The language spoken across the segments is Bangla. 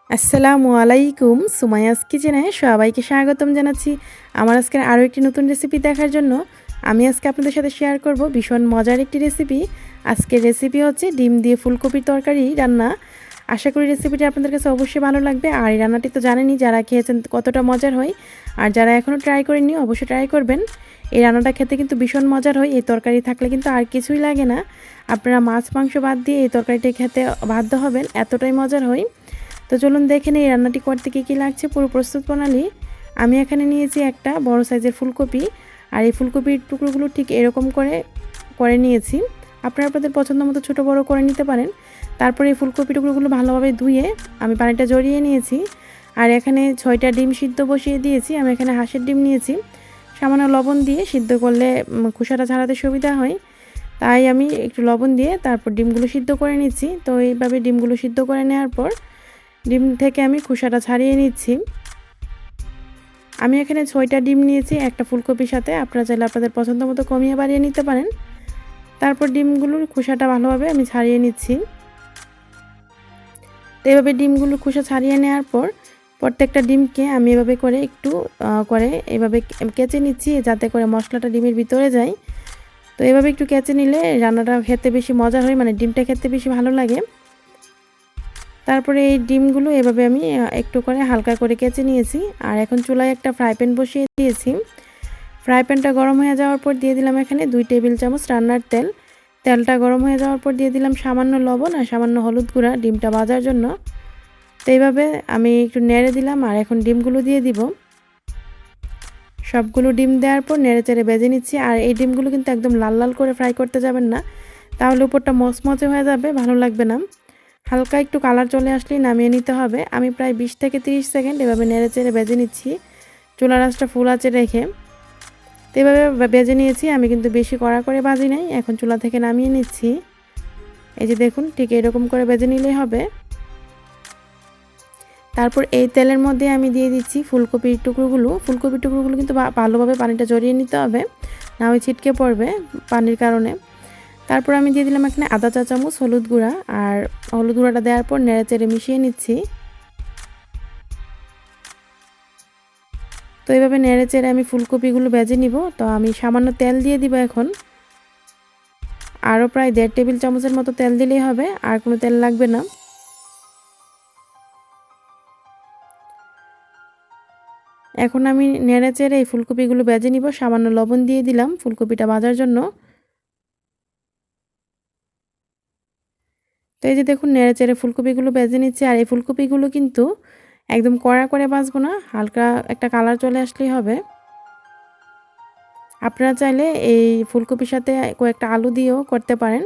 আসসালামু আলাইকুম। সুমাইয়াস কিচেনে সবাইকে স্বাগতম জানাচ্ছি। আমার আজকের আরও একটি নতুন রেসিপি দেখার জন্য আমি আজকে আপনাদের সাথে শেয়ার করব ভীষণ মজার একটি রেসিপি। আজকের রেসিপি হচ্ছে ডিম দিয়ে ফুলকপির তরকারি রান্না। আশা করি রেসিপিটি আপনাদের কাছে অবশ্যই ভালো লাগবে। আর এই রান্নাটি তো জানেনই, যারা খেয়েছেন কতটা মজার হয়, আর যারা এখনও ট্রাই করেননি অবশ্যই ট্রাই করবেন। এই রান্নাটা খেতে কিন্তু ভীষণ মজার হয়। এই তরকারি থাকলে কিন্তু আর কিছুই লাগে না। আপনারা মাছ মাংস বাদ দিয়ে এই তরকারিটি খেতে বাধ্য হবেন, এতটাই মজার হয়। তো চলুন দেখে নিই রান্নাটি করতে কী লাগছে, পুরো প্রস্তুত প্রণালী। আমি এখানে নিয়েছি একটা বড় সাইজের ফুলকপি, আর এই ফুলকপির টুকরোগুলো ঠিক এরকম করে নিয়েছি। আপনারা আপনাদের পছন্দ মতো ছোটো বড়ো করে নিতে পারেন। তারপরে এই ফুলকপি টুকরোগুলো ভালোভাবে ধুয়ে আমি পানিটা ঝরিয়ে নিয়েছি। আর এখানে 6টা ডিম সিদ্ধ বসিয়ে দিয়েছি। আমি এখানে হাঁসের ডিম নিয়েছি। সামান্য লবণ দিয়ে সিদ্ধ করলে খোসাটা ছাড়াতে সুবিধা হয়, তাই আমি একটু লবণ দিয়ে তারপর ডিমগুলো সিদ্ধ করে নিচ্ছি। তো এইভাবে ডিমগুলো সিদ্ধ করে নেওয়ার পর ডিম থেকে আমি খোসাটা ছাড়িয়ে নিচ্ছি। আমি এখানে 6টা ডিম নিয়েছি একটা ফুলকপির সাথে। আপনারা চাইলে আপনাদের পছন্দ মতো কমিয়ে বাড়িয়ে নিতে পারেন। তারপর ডিমগুলোর খোসাটা ভালোভাবে আমি ছাড়িয়ে নিচ্ছি। তো এভাবে ডিমগুলোর খোসা ছাড়িয়ে নেওয়ার পর প্রত্যেকটা ডিমকে আমি এভাবে করে একটু এভাবে কেচে নিচ্ছি, যাতে করে মশলাটা ডিমের ভিতরে যায়। তো এভাবে একটু কেচে নিলে রান্নাটা খেতে বেশি মজা হয়, মানে ডিমটা খেতে বেশি ভালো লাগে। তারপরে এই ডিমগুলো এভাবে আমি একটু করে হালকা করে কেচে নিয়েছি। আর এখন চুলায় একটা ফ্রাই প্যান বসিয়ে দিয়েছি। ফ্রাই প্যানটা গরম হয়ে যাওয়ার পর দিয়ে দিলাম এখানে 2 টেবিল চামচ রান্নার তেল। তেলটা গরম হয়ে যাওয়ার পর দিয়ে দিলাম সামান্য লবণ আর সামান্য হলুদ গুঁড়া ডিমটা ভাজার জন্য। তো এইভাবে আমি একটু নেড়ে দিলাম। আর এখন ডিমগুলো দিয়ে দিব। সবগুলো ডিম দেওয়ার পর নেড়ে চেড়ে ভেজে নিচ্ছি। আর এই ডিমগুলো কিন্তু একদম লাল লাল করে ফ্রাই করতে যাবেন না, তাহলে উপরটা মচমচে হয়ে যাবে, ভালো লাগবে না। হালকা একটু কালার চলে আসলেই নামিয়ে নিতে হবে। আমি প্রায় 20 থেকে 30 সেকেন্ড এভাবে নেড়ে চেড়ে ভেজে নিচ্ছি, চুলার আঁচটা ফুল আঁচে রেখে। তো এভাবে ভেজে নিয়েছি, আমি কিন্তু বেশি কড়া করে ভাজি নাই। এখন চুলা থেকে নামিয়ে নিচ্ছি। এই যে দেখুন, ঠিক এরকম করে ভেজে নিলেই হবে। তারপর এই তেলের মধ্যে আমি দিয়ে দিচ্ছি ফুলকপির টুকরোগুলো কিন্তু ভালোভাবে পানিটা জড়িয়ে নিতে হবে, না হয় ছিটকে পড়বে পানির কারণে। তারপর আমি দিয়ে দিলাম এখানে আধা চা চামচ হলুদ গুঁড়া। আর হলুদ গুঁড়াটা দেওয়ার পর নেড়ে চেড়ে মিশিয়ে নিচ্ছি। তো এইভাবে নেড়ে চেড়ে আমি ফুলকপিগুলো ভেজে নিব। তো আমি সামান্য তেল দিয়ে দিব এখন। আরও প্রায় 1.5 টেবিল চামচের মতো তেল দিলেই হবে, আর কোনো তেল লাগবে না। এখন আমি নেড়ে চেড়ে এই ফুলকপিগুলো ভেজে নিব। সামান্য লবণ দিয়ে দিলাম ফুলকপিটা ভাজার জন্য। তো এই যে দেখুন, নেড়ে চেড়ে ফুলকপিগুলো ভেজে নিচ্ছি। আর এই ফুলকপিগুলো কিন্তু একদম কড়া করে ভাজবো না, হালকা একটা কালার চলে আসলেই হবে। আপনারা চাইলে এই ফুলকপির সাথে কয়েকটা আলু দিয়েও করতে পারেন,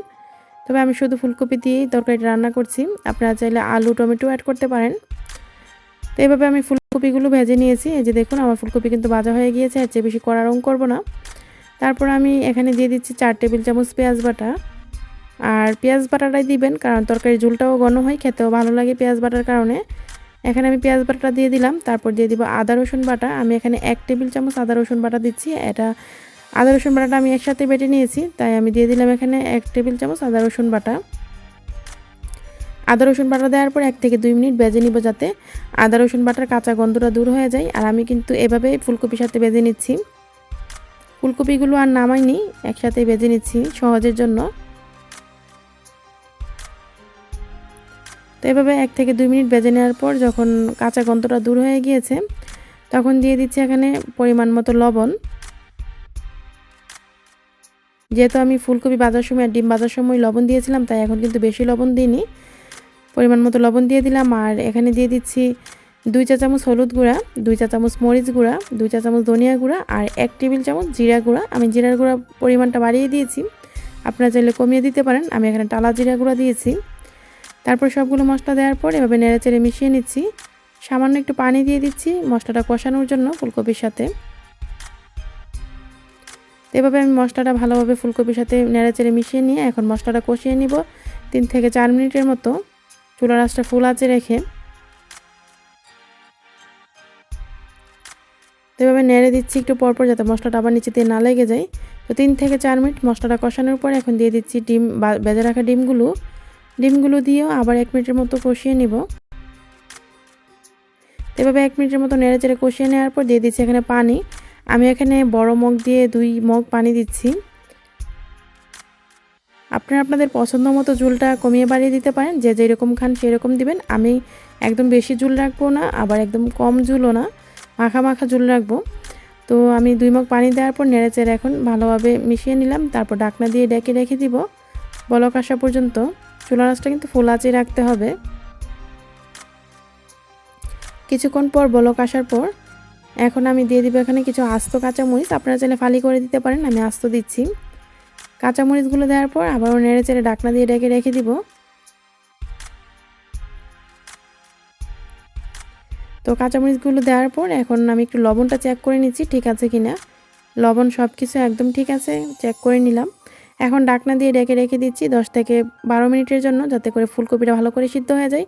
তবে আমি শুধু ফুলকপি দিয়েই তরকারিটা রান্না করছি। আপনারা চাইলে আলু টমেটো অ্যাড করতে পারেন। তো এইভাবে আমি ফুলকপিগুলো ভেজে নিয়েছি। এই যে দেখুন, আমার ফুলকপি কিন্তু ভাজা হয়ে গিয়েছে, এর চেয়ে বেশি কড়া রং করবো না। তারপর আমি এখানে দিয়ে দিচ্ছি 4 টেবিল চামচ পেঁয়াজ বাটা। আর পেঁয়াজ বাটাটাই দিবেন, কারণ তরকারির ঝোলটাও ঘন হয়, খেতেও ভালো লাগে পেঁয়াজ বাটার কারণে। এখানে আমি পেঁয়াজ বাটাটা দিয়ে দিলাম। তারপর দিয়ে দিব আদা রসুন বাটা। আমি এখানে 1 টেবিল চামচ আদা রসুন বাটা দিচ্ছি। আদা রসুন বাটাটা আমি একসাথে বেটে নিয়েছি, তাই আমি দিয়ে দিলাম এখানে 1 টেবিল চামচ আদা রসুন বাটা। আদা রসুন বাটা দেওয়ার পর 1 থেকে 2 মিনিট ভেজে নিব, যাতে আদা রসুন বাটার কাঁচা গন্ধটা দূর হয়ে যায়। আর আমি কিন্তু এভাবে ফুলকপির সাথে ভেজে নিচ্ছি। ফুলকপিগুলো আর নামাইনি, একসাথে ভেজে নিচ্ছি সহজের জন্য। তো এভাবে 1 থেকে 2 মিনিট ভেজে নেওয়ার পর যখন কাঁচা গন্ধটা দূর হয়ে গিয়েছে, তখন দিয়ে দিচ্ছি এখানে পরিমাণ মতো লবণ। যেহেতু আমি ফুলকপি ভাজার সময় আর ডিম ভাজার সময় লবণ দিয়েছিলাম, তাই এখন কিন্তু বেশি লবণ দিইনি, পরিমাণ মতো লবণ দিয়ে দিলাম। আর এখানে দিয়ে দিচ্ছি 2 চা চামচ হলুদ গুঁড়া, 2 চা চামচ মরিচ গুঁড়া, 2 চা চামচ ধনিয়া গুঁড়া আর 1 টেবিল চামচ জিরা গুঁড়া। আমি জিরার গুঁড়া পরিমাণটা বাড়িয়ে দিয়েছি, আপনারা চাইলে কমিয়ে দিতে পারেন। আমি এখানে টালা জিরা গুঁড়া দিয়েছি। তারপর সবগুলো মশলা দেওয়ার পর এভাবে নেড়ে চেড়ে মিশিয়ে নিচ্ছি। সামান্য একটু পানি দিয়ে দিচ্ছি মশলাটা কষানোর জন্য ফুলকপির সাথে। এভাবে আমি মশলাটা ভালোভাবে ফুলকপির সাথে নেড়ে চেড়ে মিশিয়ে নিয়ে এখন মশলাটা কষিয়ে নিব 3 থেকে 4 মিনিটের মতো, চুলার আঁচটা ফুল আঁচে রেখে। তো এভাবে নেড়ে দিচ্ছি একটু পরপর, যাতে মশলাটা আবার নিচে দিয়ে না লেগে যায়। তো 3 থেকে 4 মিনিট মশলাটা কষানোর পর এখন দিয়ে দিচ্ছি ভেজে রাখা ডিমগুলো দিয়েও আবার 1 মিনিটের মতো কষিয়ে নিব। তো এভাবে 1 মিনিটের মতো নেড়েচেড়ে কষিয়ে নেওয়ার পর দিয়ে দিচ্ছি এখানে পানি। আমি এখানে বড় মগ দিয়ে 2 মগ পানি দিচ্ছি। আপনারা আপনাদের পছন্দ মতো ঝোলটা কমিয়ে বাড়িয়ে দিতে পারেন, যে যেরকম খান সেরকম দিবেন। আমি একদম বেশি ঝোল রাখবো না, আবার একদম কম ঝোলও না, মাখা মাখা ঝোল রাখবো। তো আমি 2 মগ পানি দেওয়ার পর নেড়েচেড়ে এখন ভালোভাবে মিশিয়ে নিলাম। তারপর ঢাকনা দিয়ে ঢেকে রেখে দিব বলক আসা পর্যন্ত। চুলার আঁচটা কিন্তু ফুল আঁচে রাখতে হবে। কিছুক্ষণ পর বলক আসার পর এখন আমি দিয়ে দিব এখানে কিছু আস্ত কাঁচামরিচ। আপনারা চাইলে ফালি করে দিতে পারেন, আমি আস্ত দিচ্ছি। কাঁচামরিচগুলো দেওয়ার পর আবারও নেড়েচেড়ে ঢাকনা দিয়ে ঢেকে রেখে দিব। তো কাঁচামরিচগুলো দেওয়ার পর এখন আমি একটু লবণটা চেক করে নিচ্ছি ঠিক আছে কিনা। লবণ সব কিছু একদম ঠিক আছে, চেক করে নিলাম। এখন ঢাকনা দিয়ে ঢেকে রেখে দিচ্ছি 10 থেকে 12 মিনিটের জন্য, যাতে করে ফুলকপিটা ভালো করে সিদ্ধ হয়ে যায়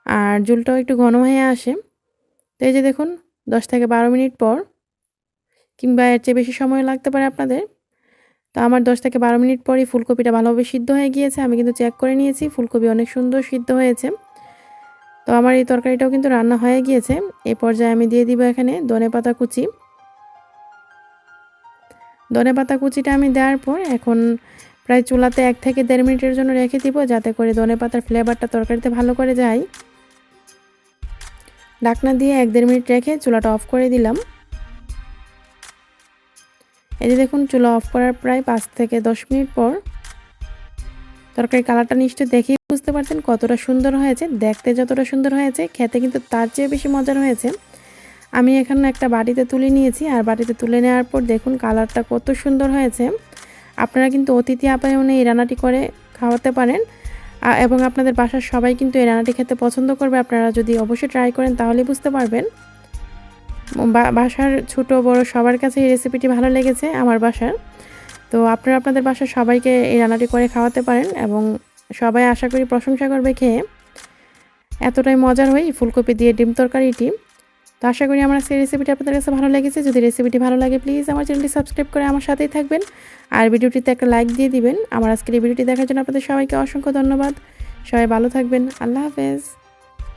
আর ঝোলটাও একটু ঘন হয়ে আসে। তো এই যে দেখুন 10 থেকে 12 মিনিট পর, কিংবা এর চেয়ে বেশি সময় লাগতে পারে আপনাদের। তো আমার 10 থেকে 12 মিনিট পরই ফুলকপিটা ভালোভাবে সিদ্ধ হয়ে গিয়েছে। আমি কিন্তু চেক করে নিয়েছি, ফুলকপি অনেক সুন্দর সিদ্ধ হয়েছে। তো আমার এই তরকারিটাও কিন্তু রান্না হয়ে গিয়েছে। এই পর্যায়ে আমি দিয়ে দিব এখানে ধনেপাতা কুচি। ধনেপাতা কুচিটা আমি দেওয়ার পর এখন প্রায় চুলাতে 1 থেকে 1.5 মিনিটের জন্য রেখে দিব, যাতে করে ধনেপাতার ফ্লেভারটা তরকারিতে ভালো করে যায়। ঢাকনা দিয়ে 1-1.5 মিনিট রেখে চুলাটা অফ করে দিলাম। এই যে দেখুন চুলা অফ করার প্রায় 5 থেকে 10 মিনিট পর তরকারির কালারটা নিশ্চয়ই দেখেই বুঝতে পারছেন কতটা সুন্দর হয়েছে। দেখতে যতটা সুন্দর হয়েছে, খেতে কিন্তু তার চেয়ে বেশি মজার হয়েছে। আমি এখানে একটা বাটিতে তুলে নিয়েছি, আর বাটিতে তুলে নেওয়ার পর দেখুন কালারটা কত সুন্দর হয়েছে। আপনারা কিন্তু অতিথি আপ্যায়নে এই রান্নাটি করে খাওয়াতে পারেন, এবং আপনাদের বাসার সবাই কিন্তু এই রান্নাটি খেতে পছন্দ করবে। আপনারা যদি অবশ্যই ট্রাই করেন তাহলে বুঝতে পারবেন। বাসার ছোট বড় সবার কাছে এই রেসিপিটি ভালো লেগেছে আমার বাসার। তো আপনারা আপনাদের বাসার সবাইকে এই রান্নাটি করে খাওয়াতে পারেন, এবং সবাই আশা করি প্রশংসা করবে খেয়ে। এতটাই মজার হয় ফুলকপি দিয়ে ডিম তরকারিটি। তো আশা করি আমার আজকের রেসিপিটি আপনাদের কাছে ভালো লেগেছে। যদি রেসিপিটি ভালো লাগে প্লিজ আমার চ্যানেলটি সাবস্ক্রাইব করে আমার সাথেই থাকবেন, আর ভিডিওটিতে একটা লাইক দিয়ে দিবেন। আমার আজকের এই ভিডিওটি দেখার জন্য আপনাদের সবাইকে অসংখ্য ধন্যবাদ। সবাই ভালো থাকবেন। আল্লাহ হাফেজ।